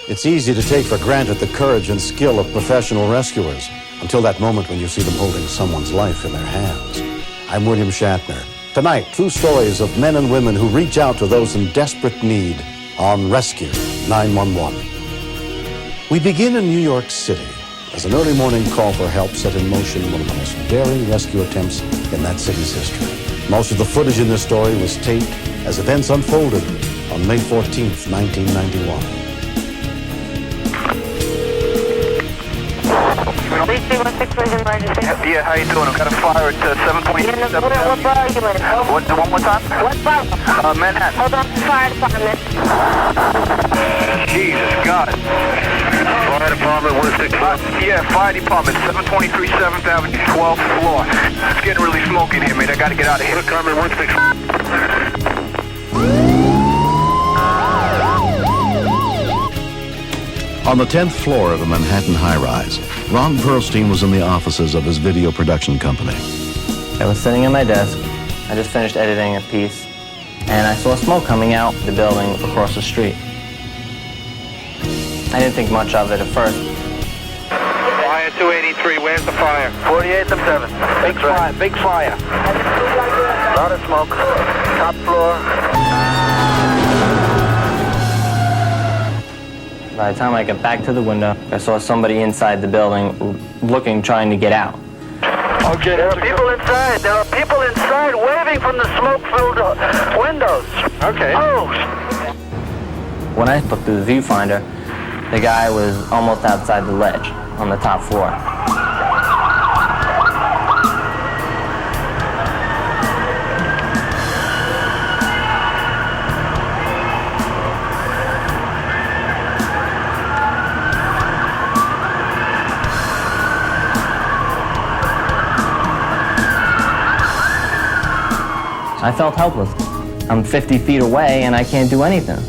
It's easy to take for granted the courage and skill of professional rescuers until that moment when you see them holding someone's life in their hands. I'm William Shatner. Tonight, true stories of men and women who reach out to those in desperate need on Rescue 911. We begin in New York City as an early morning call for help set in motion one of the most daring rescue attempts in that city's history. Most of the footage in this story was taped as events unfolded on May 14th, 1991. Yeah, how you doing? I've got a fire at 727. What borough are you in? One more time? What borough? Manhattan. Hold on to the fire department. Jesus, God. Fire department, 165. Yeah, fire department, 723 7th Avenue, 12th floor. It's getting really smoky in here, mate. I gotta get out of here. Department, 165. On the 10th floor of a Manhattan high-rise, Ron Perlstein was in the offices of his video production company. I was sitting at my desk. I just finished editing a piece, and I saw smoke coming out the building across the street. I didn't think much of it at first. Fire 283, where's the fire? 48th and 7th. Big fire, big fire. A lot of smoke. Top floor. By the time I got back to the window, I saw somebody inside the building looking, trying to get out. Okay, there are people inside. There are people inside waving from the smoke-filled windows. Okay. Oh! When I looked through the viewfinder, the guy was almost outside the ledge on the top floor. I felt helpless. I'm 50 feet away and I can't do anything.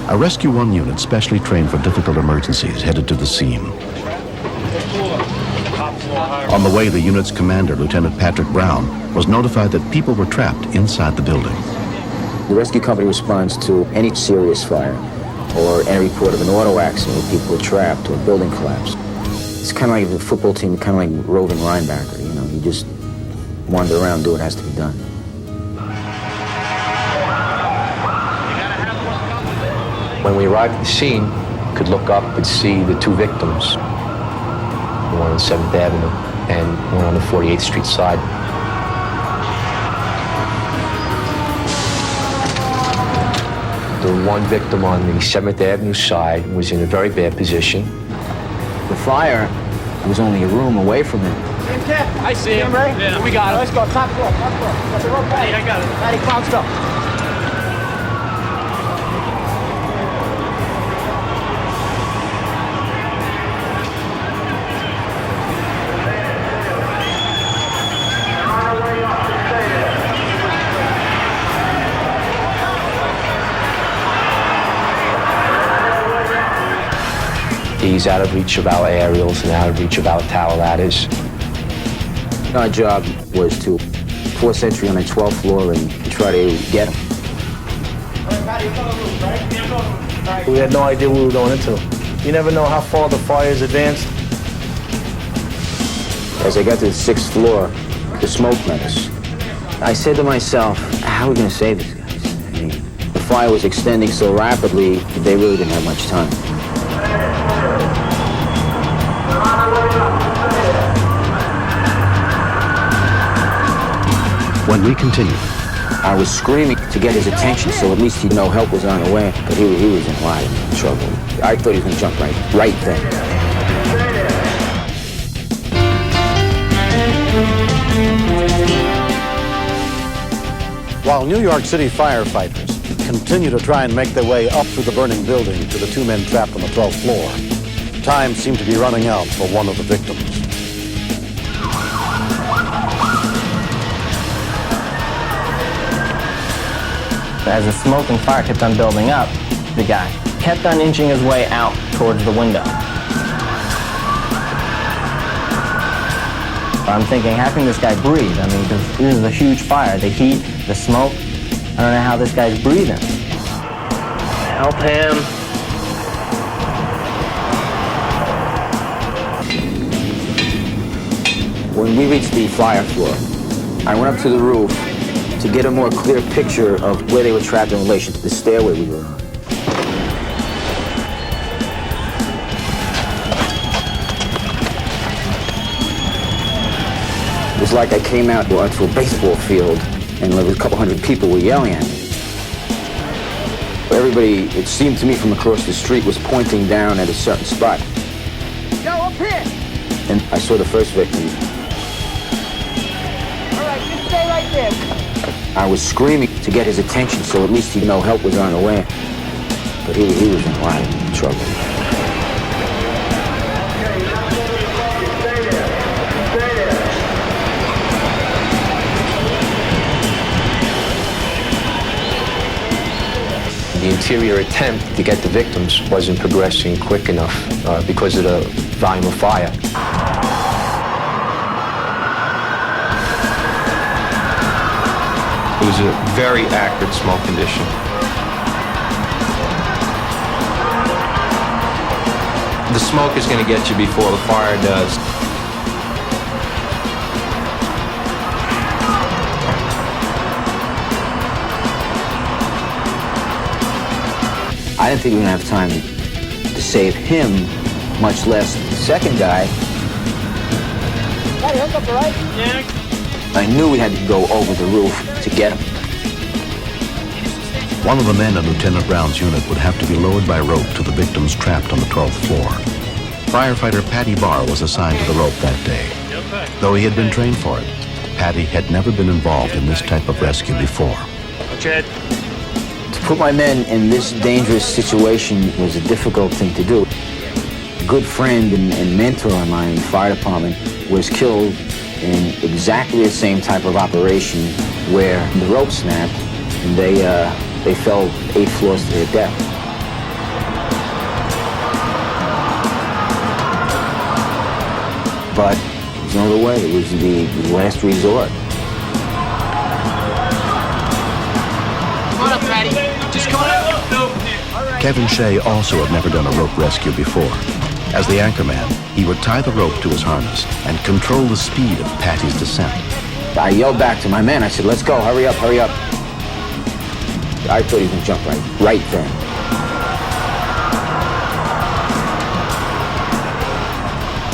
A Rescue 1 unit specially trained for difficult emergencies headed to the scene. On the way, the unit's commander, Lieutenant Patrick Brown, was notified that people were trapped inside the building. The rescue company responds to any serious fire or any report of an auto accident where people are trapped or a building collapse. It's kind of like a football team, kind of like roving linebacker, you know. You just wander around, do what has to be done. When we arrived at the scene, we could look up and see the two victims, one on 7th Avenue and one on the 48th Street side. The one victim on the 7th Avenue side was in a very bad position. The fire was only a room away from him. I see him. Yeah. We got him. Let's go. Top floor. Top floor. Hey, I got it. Patty, come on, let's go. He's out of reach of our aerials and out of reach of our tower ladders. Our job was to force entry on the 12th floor and try to get him. We had no idea what we were going into. You never know how far the fire is advanced. As I got to the 6th floor, the smoke met us. I said to myself, how are we going to save these guys? I mean, the fire was extending so rapidly, they really didn't have much time. When we continued, I was screaming to get his attention so at least he'd know help was on the way, but he was in a lot of trouble. I thought he was going to jump right then. while New York City firefighters continue to try and make their way up through the burning building to the two men trapped on the 12th floor, time seemed to be running out for one of the victims. As the smoke and fire kept on building up, the guy kept on inching his way out towards the window. I'm thinking, how can this guy breathe? I mean, because this is a huge fire. The heat, the smoke. I don't know how this guy's breathing. Help him. When we reached the fire floor, I went up to the roof to get a more clear picture of where they were trapped in relation to the stairway we were on. It was like I came out onto a baseball field and there was a couple hundred people were yelling at me. Everybody, it seemed to me from across the street, was pointing down at a certain spot. Go up here. And I saw the first victim. All right, you stay right there. I was screaming to get his attention so at least he'd know help was on the way. But he was in a lot of trouble. The interior attempt to get the victims wasn't progressing quick enough because of the volume of fire. It was a very acrid smoke condition. The smoke is going to get you before the fire does. I didn't think we were going to have time to save him, much less the second guy. Hey, hook up, all right? Yeah. I knew we had to go over the roof to get him. One of the men in Lieutenant Brown's unit would have to be lowered by rope to the victims trapped on the 12th floor. Firefighter Patty Barr was assigned to the rope that day. Though he had been trained for it, Patty had never been involved in this type of rescue before. Okay. To put my men in this dangerous situation was a difficult thing to do. A good friend and mentor of mine in the fire department was killed in exactly the same type of operation where the rope snapped and they fell 8 floors to their death. But there was no other way. It was the last resort. Come on up, Patty. Just come on up. Kevin Shea also had never done a rope rescue before. As the anchorman, he would tie the rope to his harness and control the speed of Patty's descent. I yelled back to my men. I said, "Let's go, hurry up, hurry up." I thought he was going to jump right then.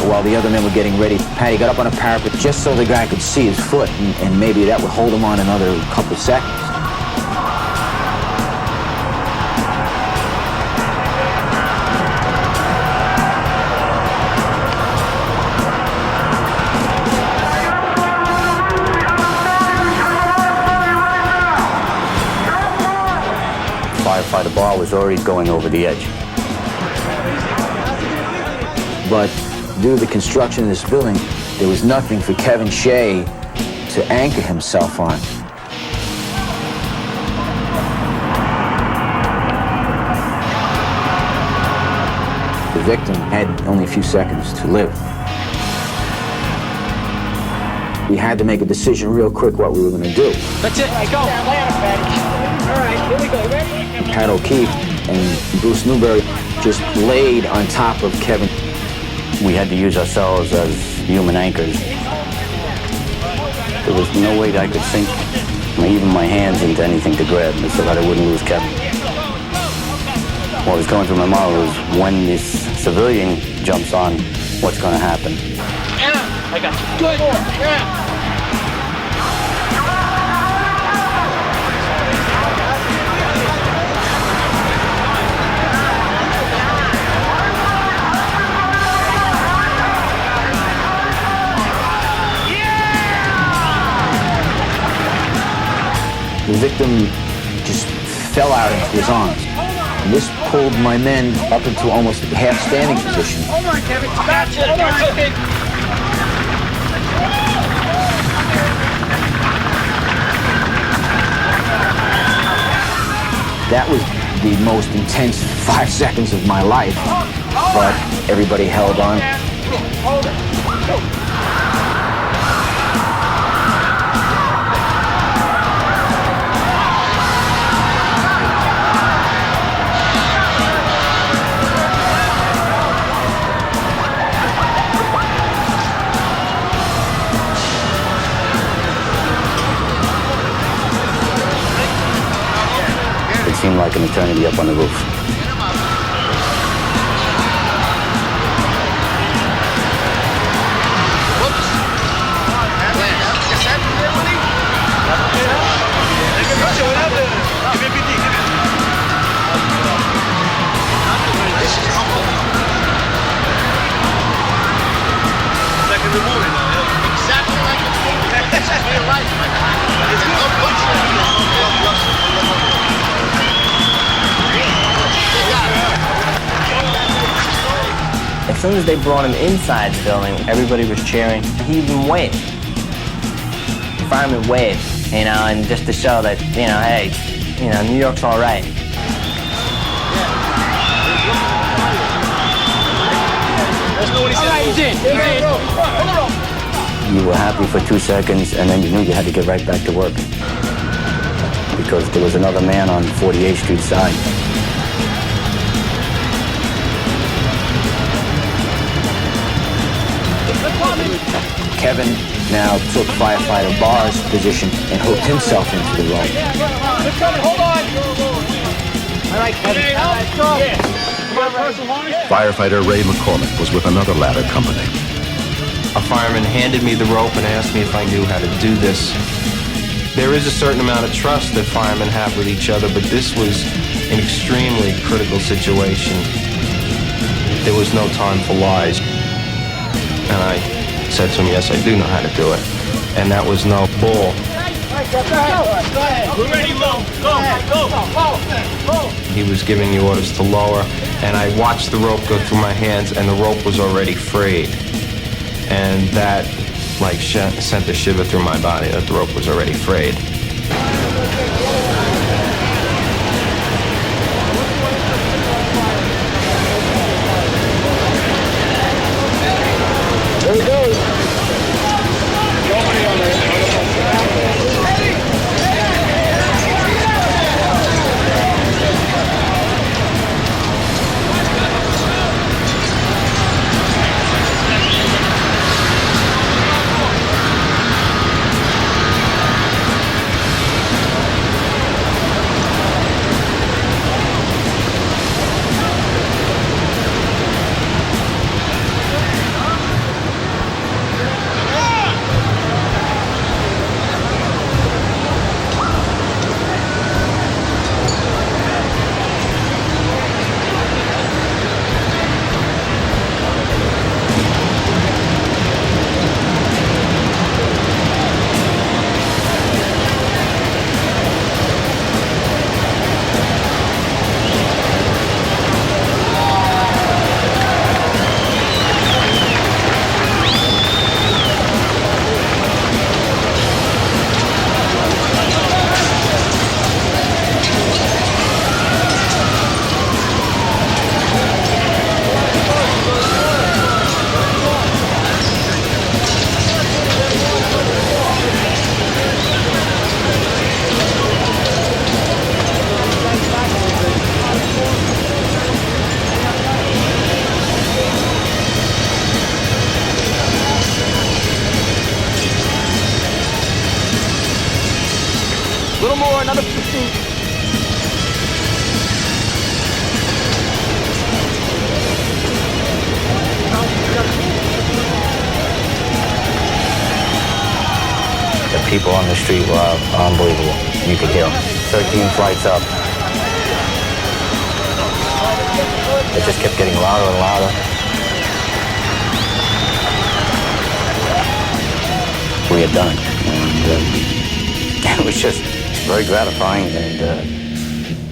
While the other men were getting ready, Patty got up on a parapet just so the guy could see his foot, and maybe that would hold him on another couple seconds. Firefighter Barr was already going over the edge. But due to the construction of this building, there was nothing for Kevin Shea to anchor himself on. The victim had only a few seconds to live. We had to make a decision real quick what we were going to do. That's it. Let's go. All right, here we go. Ready? Pat O'Keefe and Bruce Newberry just laid on top of Kevin. We had to use ourselves as human anchors. There was no way that I could sink even my hands into anything to grab so that I wouldn't lose Kevin. What was going through my mind was when this civilian jumps on, what's going to happen? Yeah, I got you. Good. Yeah. The victim just fell out into his arms. And this pulled my men up into almost a half-standing position. Hold on, Kevin. Gotcha. Hold on, okay. That was the most intense 5 seconds of my life, but everybody held on. Hold it. seemed like an eternity up on the roof. As soon as they brought him inside the building, everybody was cheering. He even waved. The fireman waved, you know, and just to show that, you know, hey, you know, New York's all right. You were happy for 2 seconds, and then you knew you had to get right back to work. Because there was another man on 48th Street side. Kevin now took Firefighter Barr's position and hooked himself into the role. Hold on. All right, Kevin. Firefighter Ray McCormick was with another ladder company. A fireman handed me the rope and asked me if I knew how to do this. There is a certain amount of trust that firemen have with each other, but this was an extremely critical situation. There was no time for lies. And I said to him, yes, I do know how to do it. And that was no bull. We're ready, low. Go. He was giving the orders to lower, and I watched the rope go through my hands, and the rope was already frayed. And that, like, sent a shiver through my body that the rope was already frayed. There he goes. little more, another 15. The people on the street were unbelievable. You could hear them. 13 flights up. It just kept getting louder and louder. We had done it. And it was just very gratifying, and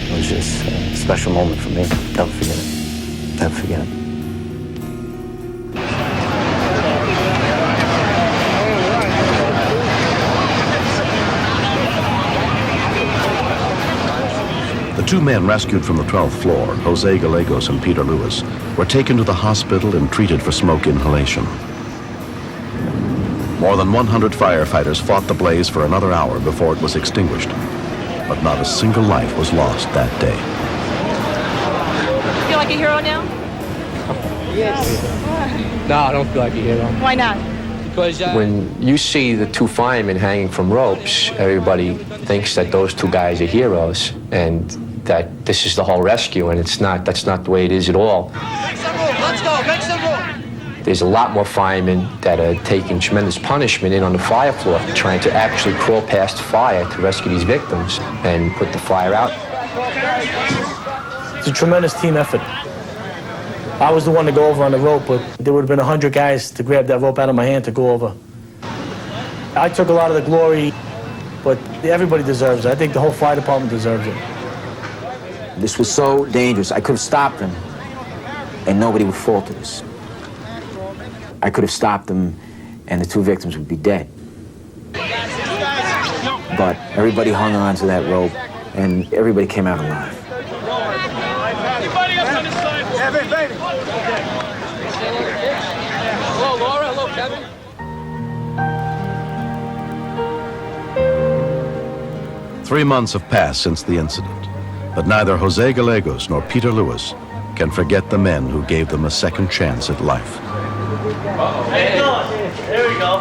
it was just a special moment for me. Never forget it. Never forget it. The two men rescued from the 12th floor, Jose Gallegos and Peter Lewis, were taken to the hospital and treated for smoke inhalation. More than 100 firefighters fought the blaze for another hour before it was extinguished. But not a single life was lost that day. Feel like a hero now? Yes. No, I don't feel like a hero. Why not? Because when you see the two firemen hanging from ropes, everybody thinks that those two guys are heroes, and that this is the whole rescue, and it's not. That's not the way it is at all. Make some room. Let's go. Make some room. There's a lot more firemen that are taking tremendous punishment in on the fire floor, trying to actually crawl past fire to rescue these victims and put the fire out. It's a tremendous team effort. I was the one to go over on the rope, but there would have been 100 guys to grab that rope out of my hand to go over. I took a lot of the glory, but everybody deserves it. I think the whole fire department deserves it. This was so dangerous. I could have stopped them, and nobody would fall to this. I could have stopped them, and the 2 victims would be dead. But everybody hung on to that rope, and everybody came out alive. Everybody up on this side. Everybody. Hello, Laura. Hello, Kevin. Three months have passed since the incident, but neither Jose Gallegos nor Peter Lewis can forget the men who gave them a second chance at life. How you doing? There we go.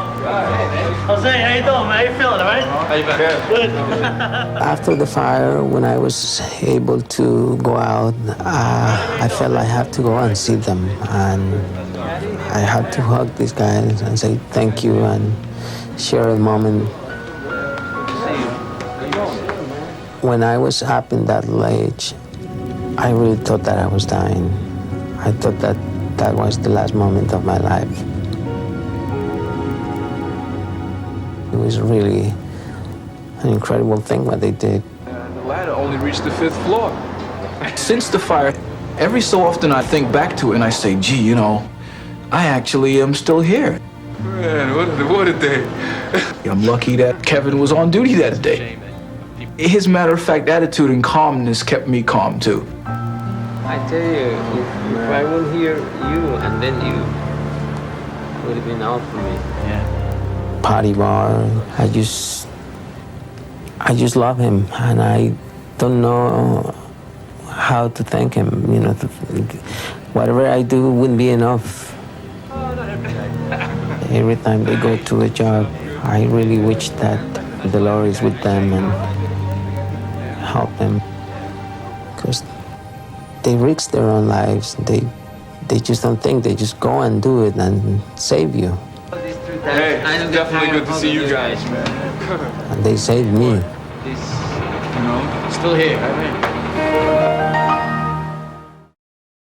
Jose, how you doing, man? How you feeling, all right? How you been? Good. After the fire, when I was able to go out, I felt I had to go and see them, and I had to hug these guys and say thank you and share a moment. When I was up in that ledge, I really thought that I was dying. I thought that that was the last moment of my life. It was really an incredible thing what they did. The ladder only reached the 5th floor. Since the fire, every so often I think back to it and I say, gee, you know, I actually am still here. Man, what a day. I'm lucky that Kevin was on duty that day. His matter-of-fact attitude and calmness kept me calm, too. I tell you, if I wouldn't hear you and then you, it would have been out for me. Yeah. Party bar, I just love him, and I don't know how to thank him. You know, whatever I do wouldn't be enough. Every time they go to a job, I really wish that the Lord is with them and help them, because they risk their own lives. They just don't think. They just go and do it and save you. Hey, it's definitely good to see you guys, man. And they saved me. You know, still here.